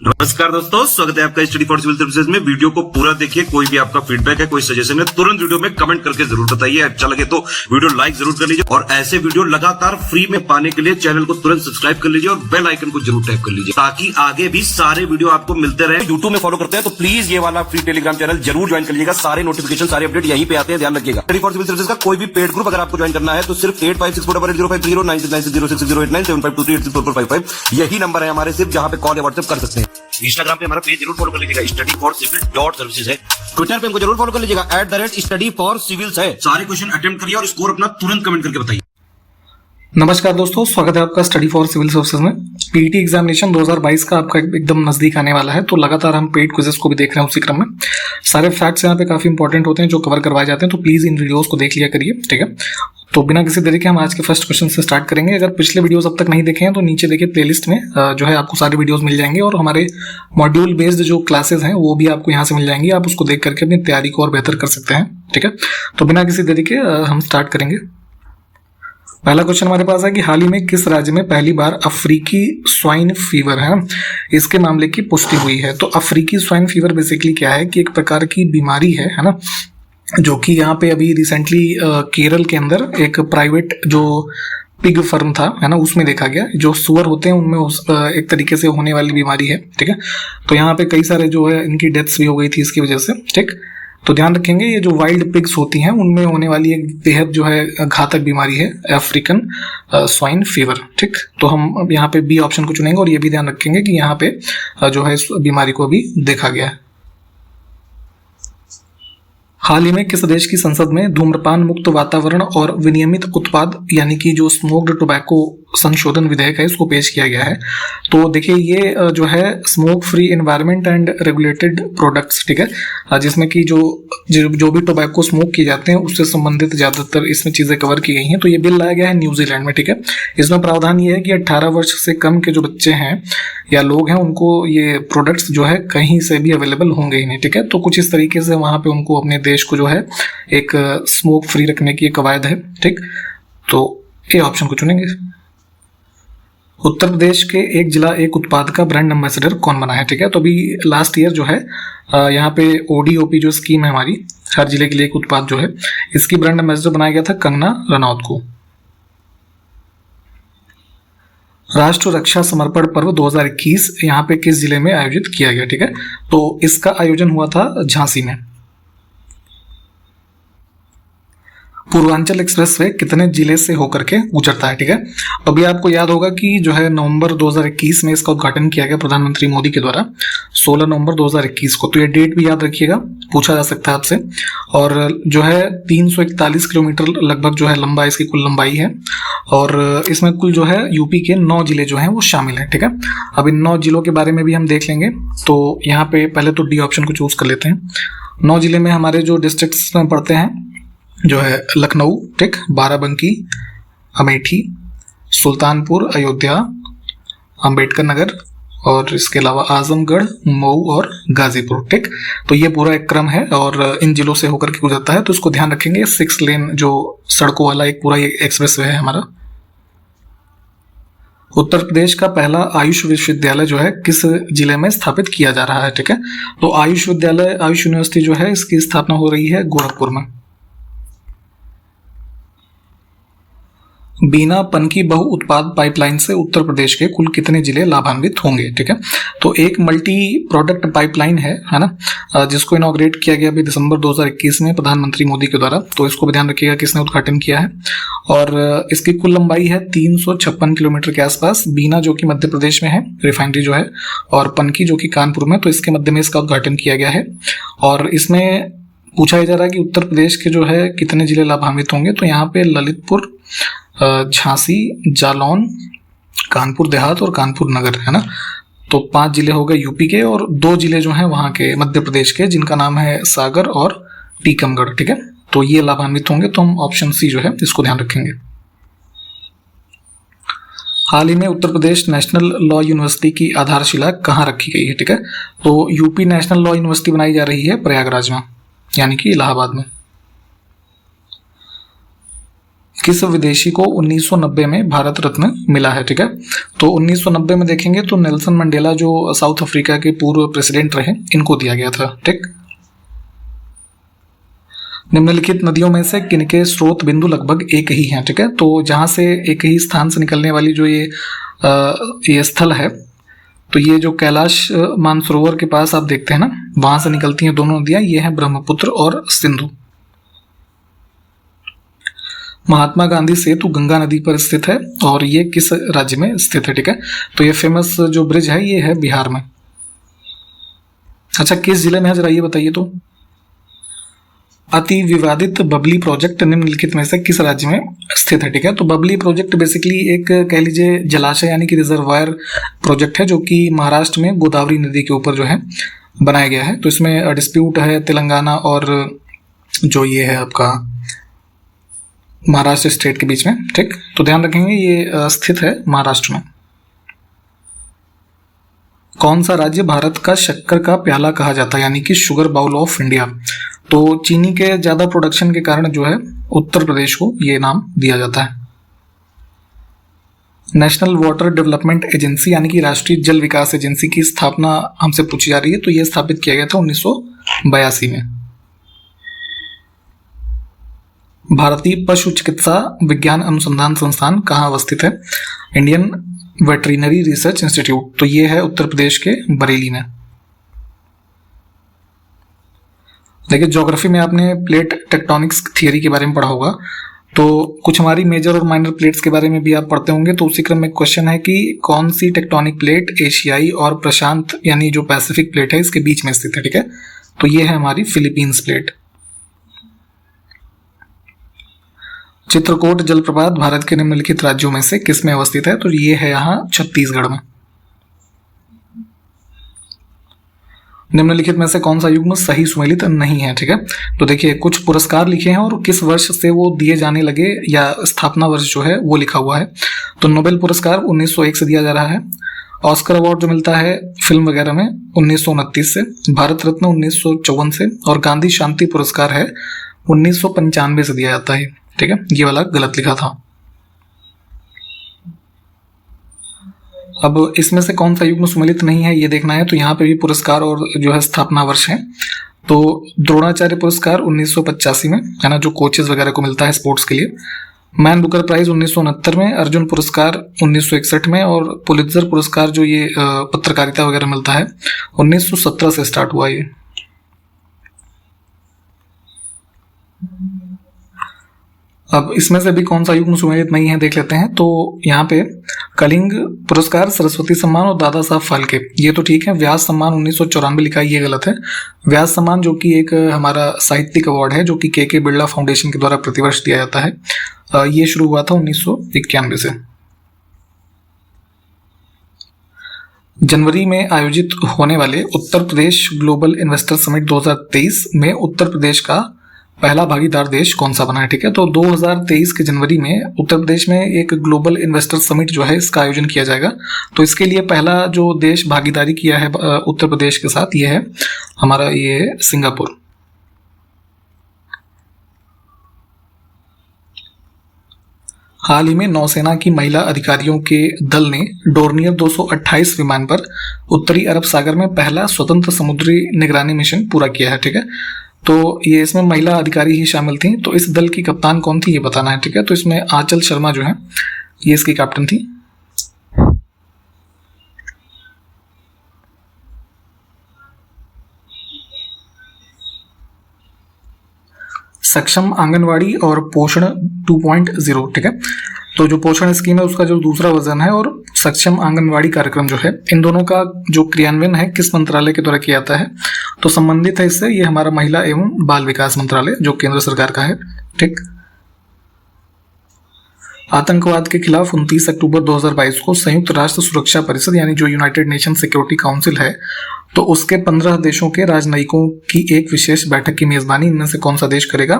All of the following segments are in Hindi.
नमस्कार दोस्तों, स्वागत है आपका स्टडी फॉर सिविल सर्विसेज में। वीडियो को पूरा देखिए। कोई भी आपका फीडबैक है, कोई सजेशन है, तुरंत वीडियो में कमेंट करके जरूर बताइए। अच्छा लगे तो वीडियो लाइक जरूर कर लीजिए और ऐसे वीडियो लगातार फ्री में पाने के लिए चैनल को तुरंत सब्सक्राइब कर लीजिए और बेल आइकन को जरूर टैप कर लीजिए ताकि आगे भी सारे वीडियो आपको मिलते रहे। यूट्यूब में फॉलो करते हैं तो प्लीज ये वाला फ्री टेलीग्राम चैनल जरूर ज्वाइन कर लीजिएगा। सारे नोटिफिकेशन, सारे अपडेट यहीं पे आते हैं, ध्यान रखिएगा। स्टडी फॉर सिविल सर्विसेज का कोई भी पेड ग्रुप अगर आपको ज्वाइन करना है तो सिर्फ 85648096960609797523860455 यही नंबर है हमारे, सिर्फ जहां पे कॉल या व्हाट्सएप कर सकते हैं। इंस्टाग्राम पे हमारा पेज जरूर फॉलो कर लीजिएगा, studyforcivil.services है। ट्विटर पे हमको जरूर फॉलो कर लीजिएगा, @studyforcivils है। सारे क्वेश्चन अटेम्प्ट करिए और स्कोर अपना तुरंत कमेंट करके बताइए। नमस्कार दोस्तों, स्वागत है आपका स्टडी फॉर सिविल सर्विसेज में। पीईटी एग्जामिनेशन 2022 का आपका एकदम नजदीक आने वाला है, तो लगातार हम पेड क्विजेस को भी देख रहे हैं। उसी क्रम में सारे फैक्ट्स यहाँ पे काफी इंपॉर्टेंट होते हैं जो कवर करवाए जाते हैं, तो प्लीज इन वीडियोस को देख लिया करिए, ठीक है। तो बिना किसी देरी के हम आज के फर्स्ट क्वेश्चन से स्टार्ट करेंगे। अगर पिछले वीडियोस अब तक नहीं देखे हैं तो नीचे देखिए प्लेलिस्ट में जो है आपको सारे वीडियोस मिल जाएंगे और हमारे मॉड्यूल बेस्ड जो क्लासेस हैं वो भी आपको यहाँ से मिल जाएंगी। आप उसको देख करके अपनी तैयारी को और बेहतर कर सकते हैं, ठीक है। तो बिना किसी देरी के हम स्टार्ट करेंगे। पहला क्वेश्चन हमारे पास है कि हाल ही में किस राज्य में पहली बार अफ्रीकी स्वाइन फीवर है इसके मामले की पुष्टि हुई है। तो अफ्रीकी स्वाइन फीवर बेसिकली क्या है कि एक प्रकार की बीमारी है ना, जो कि यहाँ पे अभी रिसेंटली केरल के अंदर एक प्राइवेट जो पिग फर्म था है ना, उसमें देखा गया। जो सुअर होते हैं उनमें एक तरीके से होने वाली बीमारी है, ठीक है। तो यहाँ पे कई सारे जो है इनकी डेथ्स भी हो गई थी इसकी वजह से, ठीक। तो ध्यान रखेंगे ये जो वाइल्ड पिग्स होती हैं उनमें होने वाली एक बेहद जो है घातक बीमारी है अफ्रीकन स्वाइन फीवर, ठीक। तो हम यहाँ पे बी ऑप्शन को चुनेंगे और ये भी ध्यान रखेंगे कि यहाँ पे जो है इस बीमारी को अभी देखा गया है। हाल ही में किस देश की संसद में धूम्रपान मुक्त वातावरण और विनियमित उत्पाद यानी कि जो स्मोक्ड टोबैको संशोधन विधेयक है इसको पेश किया गया है। तो देखिए ये जो है smoke free environment and regulated products, ठीक है, जिसमें कि जो भी टोबैको स्मोक किए जाते हैं उससे संबंधित ज्यादातर इसमें चीजें कवर की गई हैं। तो ये बिल लाया गया है न्यूजीलैंड में, ठीक है। इसमें प्रावधान ये है कि 18 वर्ष से कम के जो बच्चे हैं या लोग हैं उनको ये प्रोडक्ट्स जो है कहीं से भी अवेलेबल होंगे ही नहीं, ठीक है। तो कुछ इस तरीके से वहां पे उनको अपने देश को जो है एक स्मोक फ्री रखने की एक कवायद है, ठीक। तो ये ऑप्शन को चुनेंगे। उत्तर प्रदेश के एक जिला एक उत्पाद का ब्रांड एम्बेसडर कौन बना है, ठीक है। तो अभी लास्ट ईयर जो है यहाँ पे ओडीओपी जो स्कीम है हमारी, हर जिले के लिए एक उत्पाद जो है, इसकी ब्रांड एम्बेसडर बनाया गया था कंगना रनौत को। राष्ट्र रक्षा समर्पण पर्व 2021 यहाँ पे किस जिले में आयोजित किया गया, ठीक है। तो इसका आयोजन हुआ था झांसी में। पूर्वांचल एक्सप्रेसवे कितने जिले से होकर के गुजरता है, ठीक है। तो अभी आपको याद होगा कि जो है नवंबर 2021 में इसका उद्घाटन किया गया प्रधानमंत्री मोदी के द्वारा, 16 नवंबर 2021 को। तो ये डेट भी याद रखिएगा, पूछा जा सकता है आपसे। और जो है 341 किलोमीटर लगभग जो है लंबा इसकी कुल लंबाई है और इसमें कुल जो है यूपी के 9 जिले जो हैं वो शामिल है, ठीक है। अब इन 9 जिलों के बारे में भी हम देख लेंगे। तो यहाँ पे पहले तो डी ऑप्शन को चूज कर लेते हैं। 9 जिले में हमारे जो डिस्ट्रिक्ट्स में पड़ते हैं जो है लखनऊ, ठीक, बाराबंकी, अमेठी, सुल्तानपुर, अयोध्या, अंबेडकर नगर और इसके अलावा आजमगढ़, मऊ और गाजीपुर, ठीक। तो ये पूरा एक क्रम है और इन जिलों से होकर के गुजरता है। तो इसको ध्यान रखेंगे, 6 लेन जो सड़कों वाला एक पूरा एक्सप्रेस वे है हमारा। उत्तर प्रदेश का पहला आयुष विश्वविद्यालय जो है किस जिले में स्थापित किया जा रहा है, ठीक है। तो आयुष विद्यालय, आयुष यूनिवर्सिटी जो है इसकी स्थापना हो रही है गोरखपुर में। बिना पनकी बहु उत्पाद पाइपलाइन से उत्तर प्रदेश के कुल कितने जिले लाभान्वित होंगे, ठीक है। तो एक मल्टी प्रोडक्ट पाइपलाइन है ना, जिसको इनॉग्रेट किया गया अभी दिसंबर 2021 में प्रधानमंत्री मोदी के द्वारा। तो इसको भी ध्यान रखिएगा किसने उद्घाटन किया है। और इसकी कुल लंबाई है 356 किलोमीटर के आसपास। बीना जो कि मध्य प्रदेश में है रिफाइनरी जो है, और पनकी जो कि कानपुर में, तो इसके मध्य में इसका उद्घाटन किया गया है। और इसमें पूछा जा रहा है कि उत्तर प्रदेश के जो है कितने जिले लाभान्वित होंगे। तो यहाँ पे ललितपुर, झांसी, जालौन, कानपुर देहात और कानपुर नगर, है ना। तो 5 जिले हो गए यूपी के और 2 जिले जो हैं वहां के मध्य प्रदेश के, जिनका नाम है सागर और टीकमगढ़, ठीक है। तो ये लाभान्वित होंगे। तो हम ऑप्शन सी जो है इसको ध्यान रखेंगे। हाल ही में Uttar Pradesh national law university की आधारशिला कहाँ रखी गई है, ठीक है। तो यूपी नेशनल लॉ यूनिवर्सिटी बनाई जा रही है प्रयागराज में, यानी कि इलाहाबाद में। किस विदेशी को 1990 में भारत रत्न मिला है? ठीक है, तो 1990 में देखेंगे तो नेल्सन मंडेला जो साउथ अफ्रीका के पूर्व प्रेसिडेंट रहे, इनको दिया गया था। ठीक, निम्नलिखित नदियों में से किनके स्रोत बिंदु लगभग एक ही हैं? ठीक है, तो जहां से एक ही स्थान से निकलने वाली जो ये स्थल है, तो ये जो कैलाश मानसरोवर के पास आप देखते हैं ना, वहां से निकलती हैं दोनों नदियां, ये हैं ब्रह्मपुत्र और सिंधु। महात्मा गांधी सेतु गंगा नदी पर स्थित है और ये किस राज्य में स्थित है? ठीक है, तो ये फेमस जो ब्रिज है ये है बिहार में। अच्छा, किस जिले में है जरा ये बताइए तो। अति विवादित बबली प्रोजेक्ट निम्नलिखित में से किस राज्य में स्थित है? ठीक है, तो बबली प्रोजेक्ट बेसिकली एक कह लीजिए जलाशय यानी कि रिजर्वायर प्रोजेक्ट है, जो कि महाराष्ट्र में गोदावरी नदी के ऊपर जो है बनाया गया है। तो इसमें डिस्प्यूट है तेलंगाना और जो ये है आपका महाराष्ट्र स्टेट के बीच में। ठीक, तो ध्यान रखेंगे ये स्थित है महाराष्ट्र में। कौन सा राज्य भारत का शक्कर का प्याला कहा जाता है, यानी कि शुगर बाउल ऑफ इंडिया? तो चीनी के ज्यादा प्रोडक्शन के कारण जो है उत्तर प्रदेश को ये नाम दिया जाता है। नेशनल वाटर डेवलपमेंट एजेंसी यानी कि राष्ट्रीय जल विकास एजेंसी की स्थापना हमसे पूछी जा रही है, तो यह स्थापित किया गया था 1982 में। भारतीय पशु चिकित्सा विज्ञान अनुसंधान संस्थान कहाँ अवस्थित है? इंडियन वेटरिनरी रिसर्च इंस्टीट्यूट, तो ये है उत्तर प्रदेश के बरेली में। देखिए, ज्योग्राफी में आपने प्लेट टेक्टोनिक्स थियरी के बारे में पढ़ा होगा, तो कुछ हमारी मेजर और माइनर प्लेट्स के बारे में भी आप पढ़ते होंगे। तो उसी क्रम में क्वेश्चन है कि कौन सी टेक्टोनिक प्लेट एशियाई और प्रशांत यानी जो पैसिफिक प्लेट है इसके बीच में स्थित है? ठीक है, तो ये है हमारी फिलीपींस प्लेट। चित्रकूट जलप्रपात भारत के निम्नलिखित राज्यों में से किस में अवस्थित है? तो ये है यहाँ छत्तीसगढ़ में। निम्नलिखित में से कौन सा युग्म सही सुमेलित नहीं है? ठीक है, तो देखिए कुछ पुरस्कार लिखे हैं और किस वर्ष से वो दिए जाने लगे या स्थापना वर्ष जो है वो लिखा हुआ है। तो नोबेल पुरस्कार 1901 से दिया जा रहा है। ऑस्कर अवार्ड जो मिलता है फिल्म वगैरह में 1929 से, भारत रत्न 1954 से, और गांधी शांति पुरस्कार है 1995 से दिया जाता है। ठीक है, ये वाला गलत लिखा था। अब इसमें से कौन सा युग्म सुमेलित नहीं है ये देखना है, तो यहाँ पे भी पुरस्कार और जो है स्थापना वर्ष है। तो द्रोणाचार्य पुरस्कार 1985 में है ना, जो कोचेस वगैरह को मिलता है स्पोर्ट्स के लिए। मैन बुकर प्राइज 1969 में, अर्जुन पुरस्कार 1961 में, और पुलित्जर पुरस्कार जो ये पत्रकारिता वगैरह मिलता है 1917 से स्टार्ट हुआ ये। अब इसमें से भी कौन सा युग्म सुमेलित नहीं है देख लेते हैं। तो यहाँ पे कलिंग पुरस्कार, सरस्वती सम्मान और दादा साहब फाल्के, ये तो ठीक है। व्यास सम्मान 1994 लिखा है, ये गलत है। व्यास सम्मान जो कि एक हमारा साहित्यिक अवार्ड है, जो कि के बिरला फाउंडेशन के द्वारा प्रतिवर्ष दिया जाता है, ये शुरू हुआ था 1991 से। जनवरी में आयोजित होने वाले Uttar Pradesh global investor summit 2023 में उत्तर प्रदेश का पहला भागीदार देश कौन सा बना है? ठीक है, तो 2023 के जनवरी में उत्तर प्रदेश में एक ग्लोबल इन्वेस्टर समिट जो है इसका आयोजन किया जाएगा। तो इसके लिए पहला जो देश भागीदारी किया है उत्तर प्रदेश के साथ, ये है हमारा ये सिंगापुर। हाल ही में नौसेना की महिला अधिकारियों के दल ने डोर्नियर 228 विमान पर उत्तरी अरब सागर में पहला स्वतंत्र समुद्री निगरानी मिशन पूरा किया है। ठीक है, तो ये इसमें महिला अधिकारी ही शामिल थी। तो इस दल की कप्तान कौन थी ये बताना है। ठीक है, तो इसमें आंचल शर्मा जो है ये इसकी कैप्टन थी। सक्षम आंगनवाड़ी और पोषण 2.0। ठीक है, तो जो पोषण स्कीम है उसका जो दूसरा वर्जन है और सक्षम आंगनवाड़ी कार्यक्रम जो है, इन दोनों का जो क्रियान्वयन है किस मंत्रालय के द्वारा किया जाता है? तो संबंधित है इससे ये हमारा महिला एवं बाल विकास मंत्रालय जो केंद्र सरकार का है। ठीक, आतंकवाद के खिलाफ 29 अक्टूबर 2022 को संयुक्त राष्ट्र सुरक्षा परिषद यानी जो यूनाइटेड नेशन सिक्योरिटी काउंसिल है, तो उसके 15 देशों के राजनयिकों की एक विशेष बैठक की मेजबानी इनमें से कौन सा देश करेगा?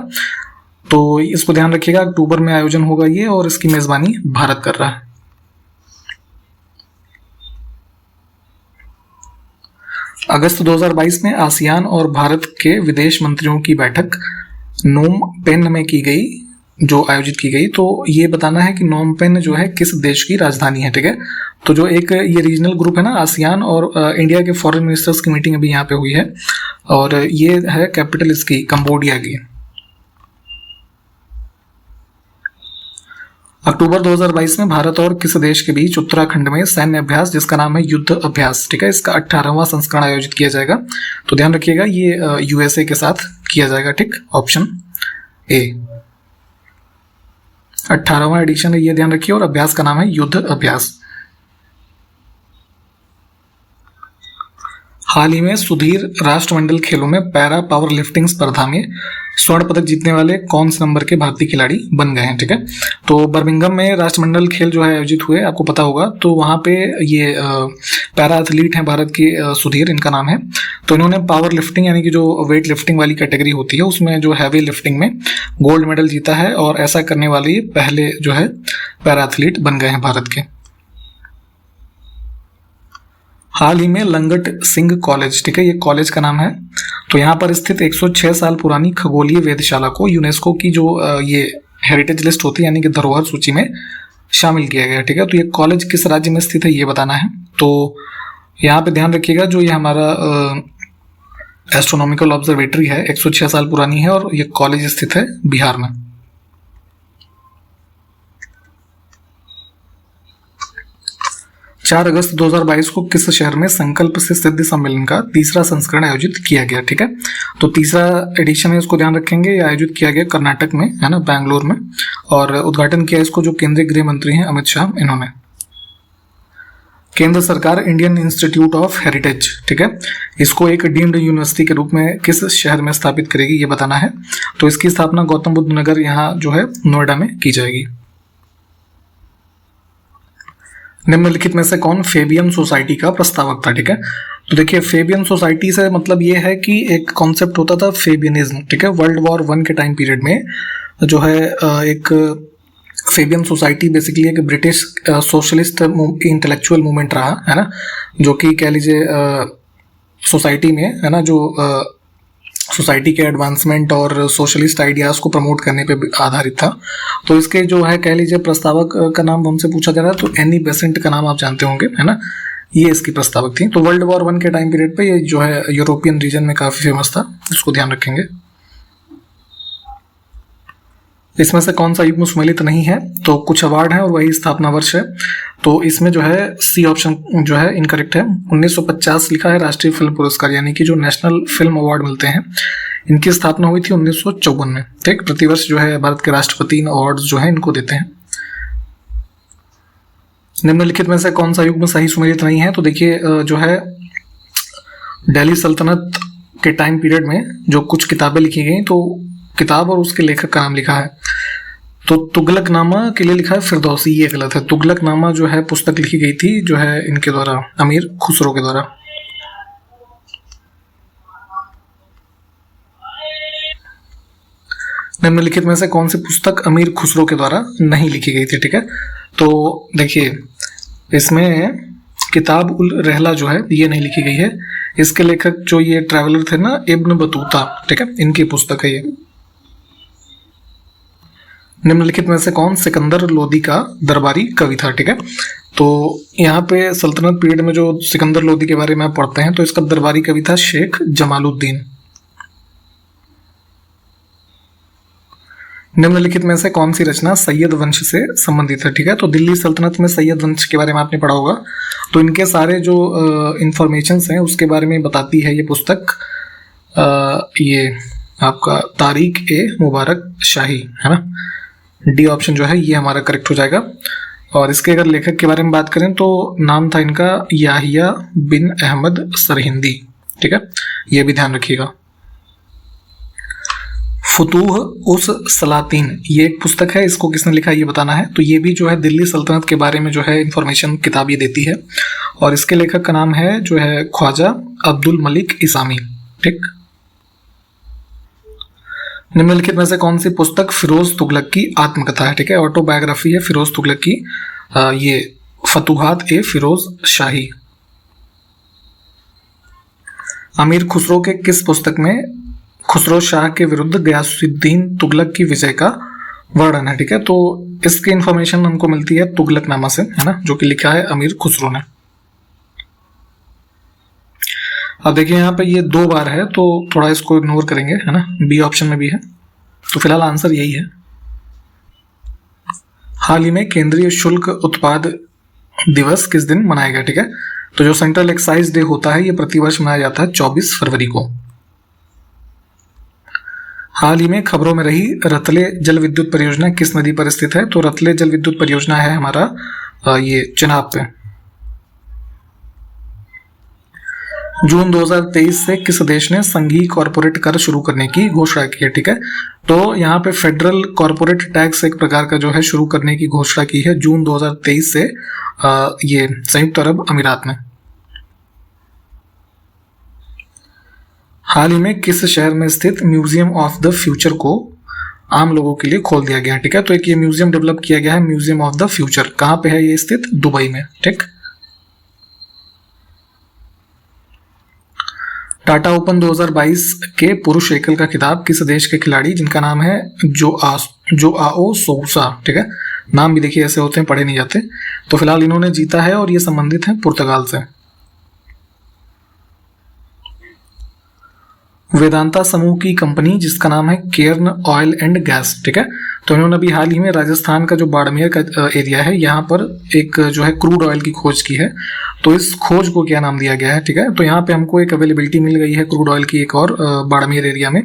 तो इसको ध्यान रखिएगा, अक्टूबर में आयोजन होगा ये और इसकी मेजबानी भारत कर रहा है। अगस्त 2022 में आसियान और भारत के विदेश मंत्रियों की बैठक नोम पेन में की गई। जो आयोजित की गई, तो ये बताना है कि नोम पेन जो है किस देश की राजधानी है, ठीक है। तो जो एक ये रीजनल ग्रुप है ना, आसियान और इंडिया के फॉरेन मिनिस्टर्स की मीटिंग अभी यहाँ पे हुई है, और ये है कैपिटल इसकी कंबोडिया की। अक्टूबर 2022 में भारत और किस देश के बीच उत्तराखंड में सैन्य अभ्यास जिसका नाम है युद्ध अभ्यास, ठीक है, इसका 18वां संस्करण आयोजित किया जाएगा। तो ध्यान रखिएगा ये यूएसए के साथ किया जाएगा, ठीक, ऑप्शन ए 18वां एडिशन है, ये ध्यान रखिए, और अभ्यास का नाम है युद्ध अभ्यास। हाल ही में सुधीर राष्ट्रमंडल खेलों में पैरा पावर लिफ्टिंग स्पर्धा में स्वर्ण पदक जीतने वाले कौन से नंबर के भारतीय खिलाड़ी बन गए हैं, ठीक है। तो बर्मिंघम में राष्ट्रमंडल खेल जो है आयोजित हुए, आपको पता होगा, तो वहाँ पे ये पैरा एथलीट हैं भारत के, सुधीर इनका नाम है। तो इन्होंने पावर लिफ्टिंग यानी कि जो वेट लिफ्टिंग वाली कैटेगरी होती है उसमें जो हैवी लिफ्टिंग में गोल्ड मेडल जीता है, और ऐसा करने वाले पहले जो है पैरा एथलीट बन गए हैं भारत के। हाल ही में लंगट सिंह कॉलेज, ठीक है, ये कॉलेज का नाम है, तो यहाँ पर स्थित 106 साल पुरानी खगोलीय वेधशाला को यूनेस्को की जो ये हेरिटेज लिस्ट होती है यानी कि धरोहर सूची में शामिल किया गया, ठीक है। तो ये कॉलेज किस राज्य में स्थित है ये बताना है। तो यहाँ पे ध्यान रखिएगा जो ये हमारा एस्ट्रोनॉमिकल ऑब्जर्वेटरी है 106 साल पुरानी है, और ये कॉलेज स्थित है बिहार में। 4 अगस्त 2022 को किस शहर में संकल्प से सिद्धि सम्मेलन का तीसरा संस्करण आयोजित किया गया, ठीक है। तो तीसरा एडिशन है, इसको ध्यान रखेंगे, ये आयोजित किया गया कर्नाटक में, है ना, बैंगलोर में, और उद्घाटन किया इसको जो केंद्रीय गृह मंत्री हैं अमित शाह, इन्होंने। केंद्र सरकार इंडियन इंस्टीट्यूट ऑफ हेरिटेज, ठीक है, इसको एक डीम्ड यूनिवर्सिटी के रूप में किस शहर में स्थापित करेगी ये बताना है। तो इसकी स्थापना गौतम बुद्ध नगर यहाँ जो है नोएडा में की जाएगी। निम्नलिखित में से कौन फेबियन सोसाइटी का प्रस्तावक था, ठीक है। तो देखिए फेबियन सोसाइटी से मतलब ये है कि एक कॉन्सेप्ट होता था फेबियनिज्म, ठीक है, वर्ल्ड वॉर 1 के टाइम पीरियड में जो है एक फेबियन सोसाइटी बेसिकली एक ब्रिटिश सोशलिस्ट इंटेलेक्चुअल मूवमेंट रहा है ना, जो कि कह लीजिए सोसाइटी में, है ना, जो सोसाइटी के एडवांसमेंट और सोशलिस्ट आइडियाज़ को प्रमोट करने पे आधारित था। तो इसके जो है कह लीजिए प्रस्तावक का नाम हमसे पूछा जा रहा है, तो एनी बेसेंट का नाम आप जानते होंगे, है ना, ये इसकी प्रस्तावक थी। तो वर्ल्ड वॉर 1 के टाइम पीरियड पे ये जो है यूरोपियन रीजन में काफ़ी फेमस था, इसको ध्यान रखेंगे। इसमें से कौन सा युग्म सुमेलित नहीं है, तो कुछ अवार्ड हैं और वही स्थापना वर्ष है। तो इसमें जो है सी ऑप्शन जो है इनकरेक्ट है। 1950 लिखा है राष्ट्रीय फिल्म पुरस्कार, यानी कि जो नेशनल फिल्म अवार्ड मिलते हैं, इनकी स्थापना हुई थी 1954 में, ठीक। प्रतिवर्ष जो है भारत के राष्ट्रपति इन अवार्ड जो है इनको देते हैं। निम्नलिखित में से कौन सा युग्म सही सुमेलित नहीं है, तो देखिए जो है दिल्ली सल्तनत के टाइम पीरियड में जो कुछ किताबें लिखी गई, तो किताब और उसके लेखक का नाम लिखा है, तो तुगलकनामा के लिए लिखा है फिरदौसी, ये गलत है। तुगलकनामा जो है पुस्तक लिखी गई थी जो है इनके द्वारा, अमीर खुसरो के द्वारा। निम्नलिखित में से कौन सी पुस्तक अमीर खुसरो के द्वारा नहीं लिखी गई थी, ठीक है। तो देखिए इसमें किताब उल रहला जो है ये नहीं लिखी गई है। इसके लेखक जो ये ट्रैवलर थे ना, इब्न बतूता, ठीक है, इनकी पुस्तक है ये। निम्नलिखित में से कौन सिकंदर लोदी का दरबारी कवि था, ठीक है। तो यहाँ पे सल्तनत पीरियड में जो सिकंदर लोदी के बारे में आप पढ़ते हैं, तो इसका दरबारी कवि था शेख जमालुद्दीन। निम्नलिखित में से कौन सी रचना सैयद वंश से संबंधित है, ठीक है। तो दिल्ली सल्तनत में सैयद वंश के बारे में आपने पढ़ा होगा, तो इनके सारे जो इंफॉर्मेशंस हैं उसके बारे में बताती है ये पुस्तक, ये आपका तारिक ए मुबारक शाही, है ना, डी ऑप्शन जो है ये हमारा करेक्ट हो जाएगा। और इसके अगर लेखक के बारे में बात करें तो नाम था इनका याहिया बिन अहमद सरहिंदी, ठीक है, ये भी ध्यान रखिएगा। फुतूह उस सलातीन ये एक पुस्तक है, इसको किसने लिखा है ये बताना है। तो ये भी जो है दिल्ली सल्तनत के बारे में जो है इंफॉर्मेशन किताब ये देती है, और इसके लेखक का नाम है जो है ख्वाजा अब्दुल मलिक इसामी, ठीक। निम्नलिखित में से कौन सी पुस्तक फिरोज तुगलक की आत्मकथा है, ठीक है, ऑटोबायोग्राफी है फिरोज तुगलक की, ये फतूहात ए फिरोज शाही। अमीर खुसरो के किस पुस्तक में खुसरो शाह के विरुद्ध गयासुद्दीन तुगलक की विजय का वर्णन है, ठीक है। तो इसकी इंफॉर्मेशन हमको मिलती है तुगलकनामा से, है ना, जो कि लिखा है अमीर खुसरो ने। अब देखिए यहाँ पे ये 2 बार है तो थोड़ा इसको इग्नोर करेंगे, है ना, बी ऑप्शन में भी है, तो फिलहाल आंसर यही है। हाल ही में केंद्रीय शुल्क उत्पाद दिवस किस दिन मनाया गया, ठीक है। तो जो सेंट्रल एक्साइज डे होता है ये प्रतिवर्ष मनाया जाता है 24 फरवरी को। हाल ही में खबरों में रही रतले जल विद्युत परियोजना किस नदी पर स्थित है, तो रतले जल विद्युत परियोजना है हमारा ये चिनाब पे। जून 2023 से किस देश ने संघीय कॉर्पोरेट कर शुरू करने की घोषणा की है, ठीक है। तो यहाँ पे फेडरल कॉर्पोरेट टैक्स एक प्रकार का जो है शुरू करने की घोषणा की है जून 2023 से ये संयुक्त अरब अमीरात में। हाल ही में किस शहर में स्थित म्यूजियम ऑफ द फ्यूचर को आम लोगों के लिए खोल दिया गया है, ठीक है। तो एक ये म्यूजियम डेवलप किया गया है, म्यूजियम ऑफ द फ्यूचर। कहाँ पे है ये स्थित? दुबई में, ठीक। टाटा ओपन 2022 के पुरुष एकल का खिताब किस देश के खिलाड़ी जिनका नाम है जोआओ सोसा, ठीक है। नाम भी देखिए ऐसे होते हैं, पढ़े नहीं जाते। तो फिलहाल इन्होंने जीता है और ये संबंधित है पुर्तगाल से। वेदांता समूह की कंपनी जिसका नाम है केर्न ऑयल एंड गैस, ठीक है। तो इन्होंने अभी हाल ही में राजस्थान का जो बाड़मेर का एरिया है यहाँ पर एक जो है क्रूड ऑयल की खोज की है। तो इस खोज को क्या नाम दिया गया है, ठीक है। तो यहाँ पे हमको एक अवेलेबिलिटी मिल गई है क्रूड ऑयल की एक और बाड़मेर एरिया में,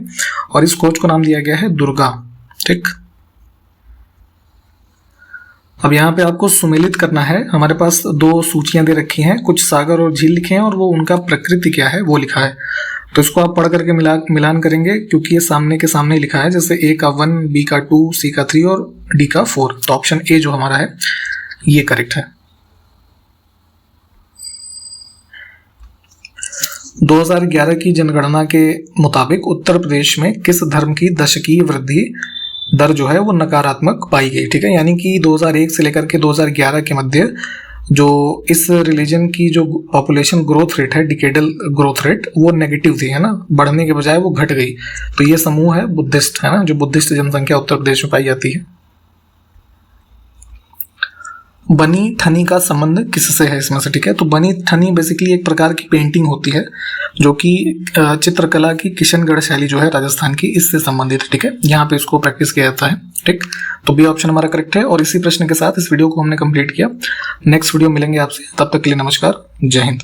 और इस खोज को नाम दिया गया है दुर्गा, ठीक। अब यहाँ पे आपको सुमेलित करना है। हमारे पास 2 सूचियां दे रखी हैं, कुछ सागर और झील लिखे हैं और वो उनका प्रकृति क्या है वो लिखा है। तो इसको आप पढ़ करके मिलान करेंगे क्योंकि ये सामने के सामने लिखा है, जैसे ए का 1, बी का 2, सी का 3 और डी का 4। तो ऑप्शन ए जो हमारा है ये करेक्ट है। 2011 की जनगणना के मुताबिक उत्तर प्रदेश में किस धर्म की दशकीय वृद्धि दर जो है वो नकारात्मक पाई गई, ठीक है। यानी कि 2001 से लेकर के 2011 के मध्य जो इस रिलीजन की जो पॉपुलेशन ग्रोथ रेट है, डिकेडल ग्रोथ रेट, वो नेगेटिव थी, है ना, बढ़ने के बजाय वो घट गई। तो ये समूह है बुद्धिस्ट, है ना, जो बुद्धिस्ट जनसंख्या उत्तर प्रदेश में पाई जाती है। बनी ठनी का संबंध किससे है इसमें से, ठीक है। तो बनी ठनी बेसिकली एक प्रकार की पेंटिंग होती है जो कि चित्रकला की किशनगढ़ शैली जो है राजस्थान की, इससे संबंधित, ठीक है। यहाँ पे इसको प्रैक्टिस किया जाता है, ठीक। तो बी ऑप्शन हमारा करेक्ट है। और इसी प्रश्न के साथ इस वीडियो को हमने कंप्लीट किया। नेक्स्ट वीडियो मिलेंगे आपसे, तब तक के लिए नमस्कार, जय हिंद।